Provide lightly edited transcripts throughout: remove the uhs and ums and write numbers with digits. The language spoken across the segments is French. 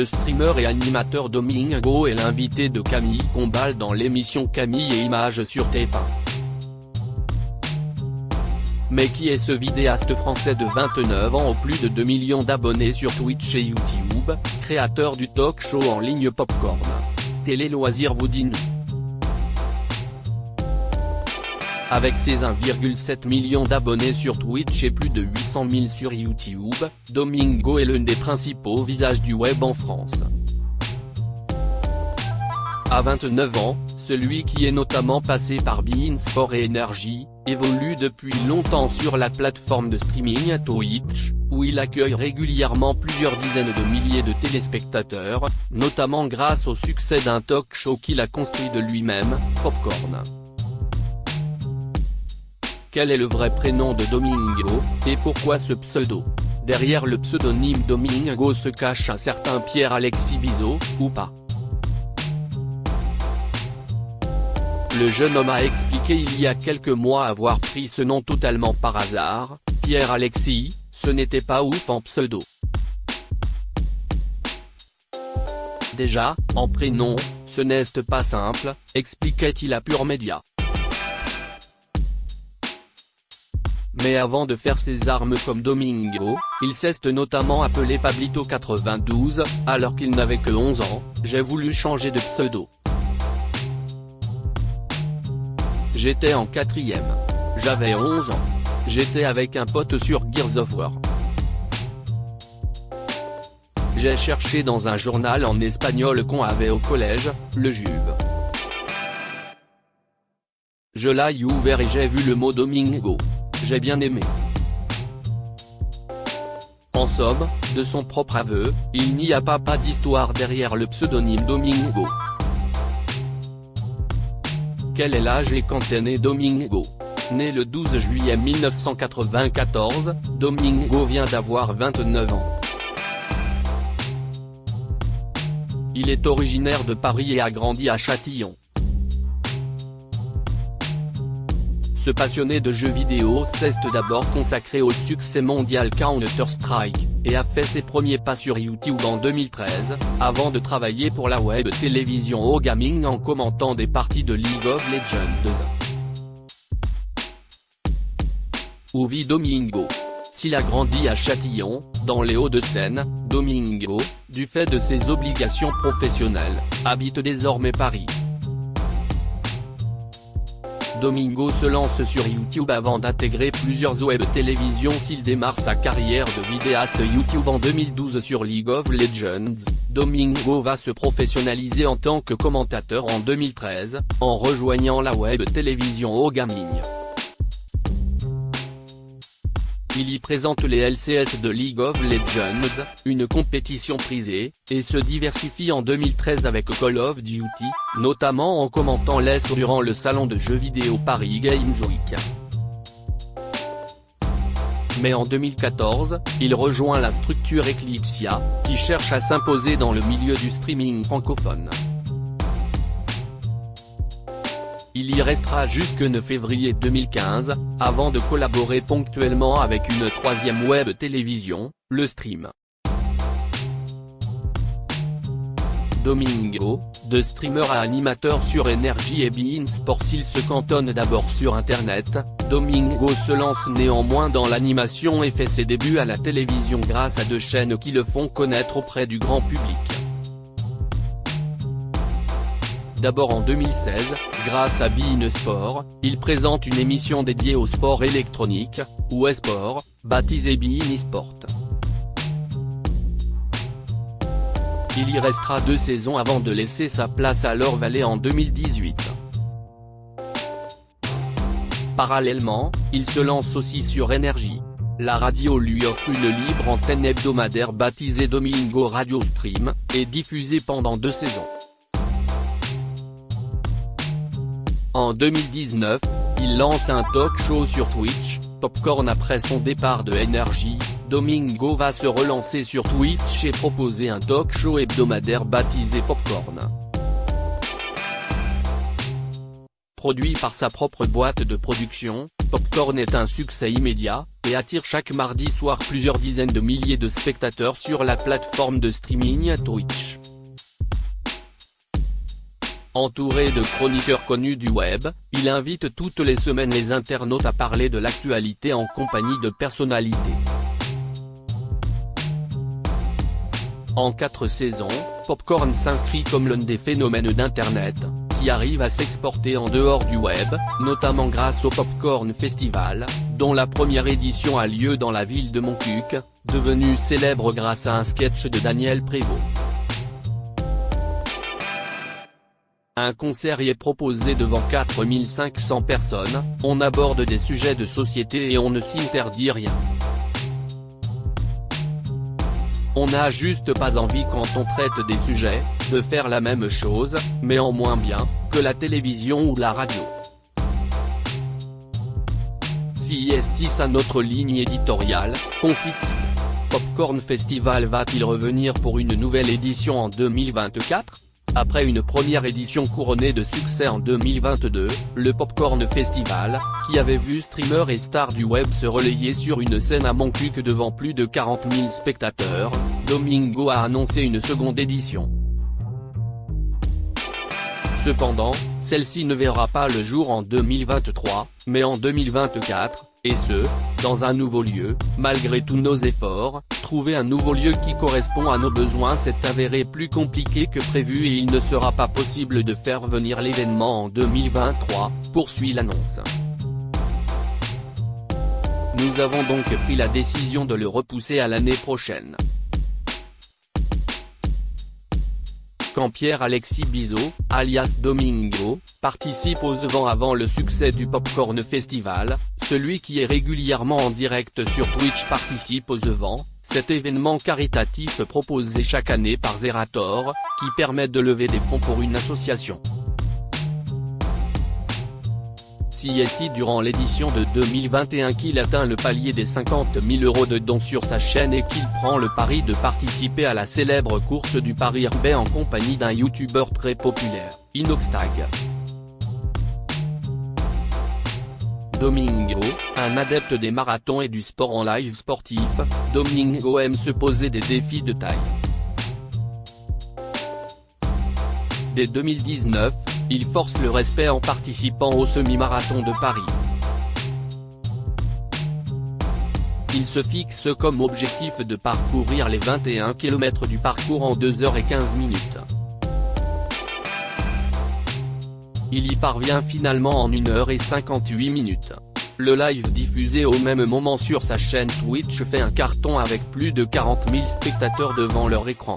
Le streamer et animateur Domingo est l'invité de Camille Combal dans l'émission Camille et Images sur TF1. Mais qui est ce vidéaste français de 29 ans aux plus de 2 millions d'abonnés sur Twitch et YouTube, créateur du talk show en ligne Popcorn? Télé Loisirs vous dit nous. Avec ses 1,7 million d'abonnés sur Twitch et plus de 800 000 sur YouTube, Domingo est l'un des principaux visages du web en France. À 29 ans, celui qui est notamment passé par beIN Sport et Énergie, évolue depuis longtemps sur la plateforme de streaming Twitch, où il accueille régulièrement plusieurs dizaines de milliers de téléspectateurs, notamment grâce au succès d'un talk show qu'il a construit de lui-même, Popcorn. Quel est le vrai prénom de Domingo, et pourquoi ce pseudo? Derrière le pseudonyme Domingo se cache un certain Pierre-Alexis Bizot, ou pas? Le jeune homme a expliqué il y a quelques mois avoir pris ce nom totalement par hasard. Pierre-Alexis, ce n'était pas ouf en pseudo. Déjà, en prénom, ce n'est pas simple, expliquait-il à Pure Média. Mais avant de faire ses armes comme Domingo, il s'est notamment appelé Pablito 92, alors qu'il n'avait que 11 ans, j'ai voulu changer de pseudo. J'étais en 4e. J'avais 11 ans. J'étais avec un pote sur Gears of War. J'ai cherché dans un journal en espagnol qu'on avait au collège, le Juve. Je l'ai ouvert et j'ai vu le mot Domingo. J'ai bien aimé. En somme, de son propre aveu, il n'y a pas d'histoire derrière le pseudonyme Domingo. Quel est l'âge et quand est né Domingo? Né le 12 juillet 1994, Domingo vient d'avoir 29 ans. Il est originaire de Paris et a grandi à Châtillon. Ce passionné de jeux vidéo s'est d'abord consacré au succès mondial Counter-Strike, et a fait ses premiers pas sur YouTube en 2013, avant de travailler pour la web télévision OGaming en commentant des parties de League of Legends. Où vit Domingo? S'il a grandi à Châtillon, dans les Hauts-de-Seine, Domingo, du fait de ses obligations professionnelles, habite désormais Paris. Domingo se lance sur YouTube avant d'intégrer plusieurs web télévisions. S'il démarre sa carrière de vidéaste YouTube en 2012 sur League of Legends, Domingo va se professionnaliser en tant que commentateur en 2013, en rejoignant la web télévision OGaming. Il y présente les LCS de League of Legends, une compétition prisée, et se diversifie en 2013 avec Call of Duty, notamment en commentant l'ES durant le salon de jeux vidéo Paris Games Week. Mais en 2014, il rejoint la structure Eclipsia, qui cherche à s'imposer dans le milieu du streaming francophone. Il y restera jusque 9 février 2015, avant de collaborer ponctuellement avec une troisième web télévision, le Stream. Domingo, de streamer à animateur sur Énergie et beIN Sport. S'il se cantonne d'abord sur Internet, Domingo se lance néanmoins dans l'animation et fait ses débuts à la télévision grâce à deux chaînes qui le font connaître auprès du grand public. D'abord en 2016, grâce à beIN Sport, il présente une émission dédiée au sport électronique, ou eSport, baptisée beIN eSport. Il y restera 2 saisons avant de laisser sa place à Laure Vallée en 2018. Parallèlement, il se lance aussi sur Énergie. La radio lui offre une libre antenne hebdomadaire baptisée Domingo Radio Stream, et diffusée pendant 2 saisons. En 2019, il lance un talk show sur Twitch, Popcorn. Après son départ de Énergie, Domingo va se relancer sur Twitch et proposer un talk show hebdomadaire baptisé Popcorn. Produit par sa propre boîte de production, Popcorn est un succès immédiat, et attire chaque mardi soir plusieurs dizaines de milliers de spectateurs sur la plateforme de streaming Twitch. Entouré de chroniqueurs connus du web, il invite toutes les semaines les internautes à parler de l'actualité en compagnie de personnalités. En 4 saisons, Popcorn s'inscrit comme l'un des phénomènes d'Internet, qui arrive à s'exporter en dehors du web, notamment grâce au Popcorn Festival, dont la première édition a lieu dans la ville de Montcuq, devenue célèbre grâce à un sketch de Daniel Prévost. Un concert y est proposé devant 4500 personnes, on aborde des sujets de société et on ne s'interdit rien. On n'a juste pas envie quand on traite des sujets, de faire la même chose, mais en moins bien, que la télévision ou la radio. Si est-ce à notre ligne éditoriale, confie-t-il. Popcorn Festival va-t-il revenir pour une nouvelle édition en 2024 ? Après une première édition couronnée de succès en 2022, le Popcorn Festival, qui avait vu streamers et stars du web se relayer sur une scène à Montcuq devant plus de 40 000 spectateurs, Domingo a annoncé une seconde édition. Cependant, celle-ci ne verra pas le jour en 2023, mais en 2024, et ce, dans un nouveau lieu. Malgré tous nos efforts, trouver un nouveau lieu qui correspond à nos besoins s'est avéré plus compliqué que prévu et il ne sera pas possible de faire venir l'événement en 2023, poursuit l'annonce. Nous avons donc pris la décision de le repousser à l'année prochaine. Quand Pierre-Alexis Bizot, alias Domingo, participe aux events avant le succès du Popcorn Festival, celui qui est régulièrement en direct sur Twitch participe aux events, cet événement caritatif proposé chaque année par Zerator, qui permet de lever des fonds pour une association. Si est durant l'édition de 2021 qu'il atteint le palier des 50 000 € de dons sur sa chaîne et qu'il prend le pari de participer à la célèbre course du Paris-Roubaix en compagnie d'un youtubeur très populaire, Inoxtag. Domingo, un adepte des marathons et du sport en live sportif, Domingo aime se poser des défis de taille. Dès 2019, il force le respect en participant au semi-marathon de Paris. Il se fixe comme objectif de parcourir les 21 km du parcours en 2h15 minutes. Il y parvient finalement en 1h58 minutes. Le live diffusé au même moment sur sa chaîne Twitch fait un carton avec plus de 40 000 spectateurs devant leur écran.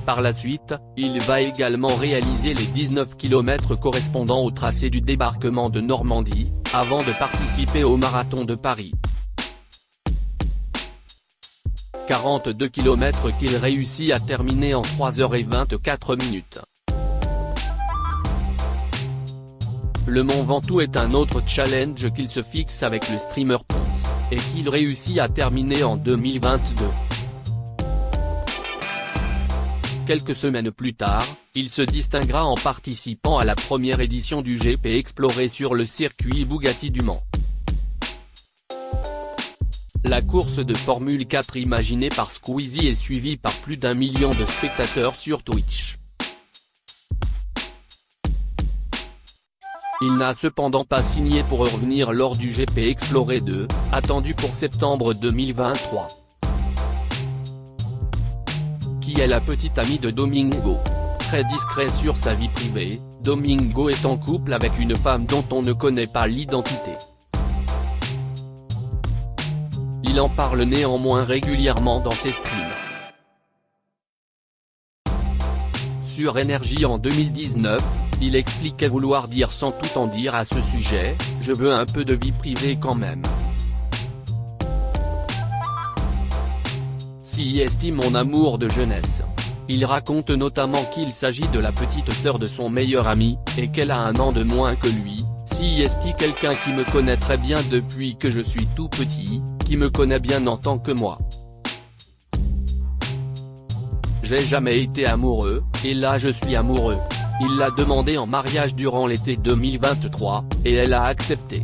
Par la suite, il va également réaliser les 19 km correspondant au tracé du débarquement de Normandie, avant de participer au marathon de Paris. 42 km qu'il réussit à terminer en 3h24 minutes. Le Mont Ventoux est un autre challenge qu'il se fixe avec le streamer Ponce, et qu'il réussit à terminer en 2022. Quelques semaines plus tard, il se distinguera en participant à la première édition du GP Explorer sur le circuit Bugatti du Mans. La course de Formule 4 imaginée par Squeezie est suivie par plus d'1 million de spectateurs sur Twitch. Il n'a cependant pas signé pour revenir lors du GP Explorer 2, attendu pour septembre 2023. Qui est la petite amie de Domingo. Très discret sur sa vie privée, Domingo est en couple avec une femme dont on ne connaît pas l'identité. Il en parle néanmoins régulièrement dans ses streams. Sur Énergie en 2019, il expliquait vouloir dire sans tout en dire à ce sujet, « Je veux un peu de vie privée quand même. Si estime mon amour de jeunesse. » Il raconte notamment qu'il s'agit de la petite sœur de son meilleur ami, et qu'elle a 1 an de moins que lui. Si est quelqu'un qui me connaît très bien depuis que je suis tout petit, qui me connaît bien en tant que moi. J'ai jamais été amoureux, et là je suis amoureux. Il l'a demandé en mariage durant l'été 2023, et elle a accepté.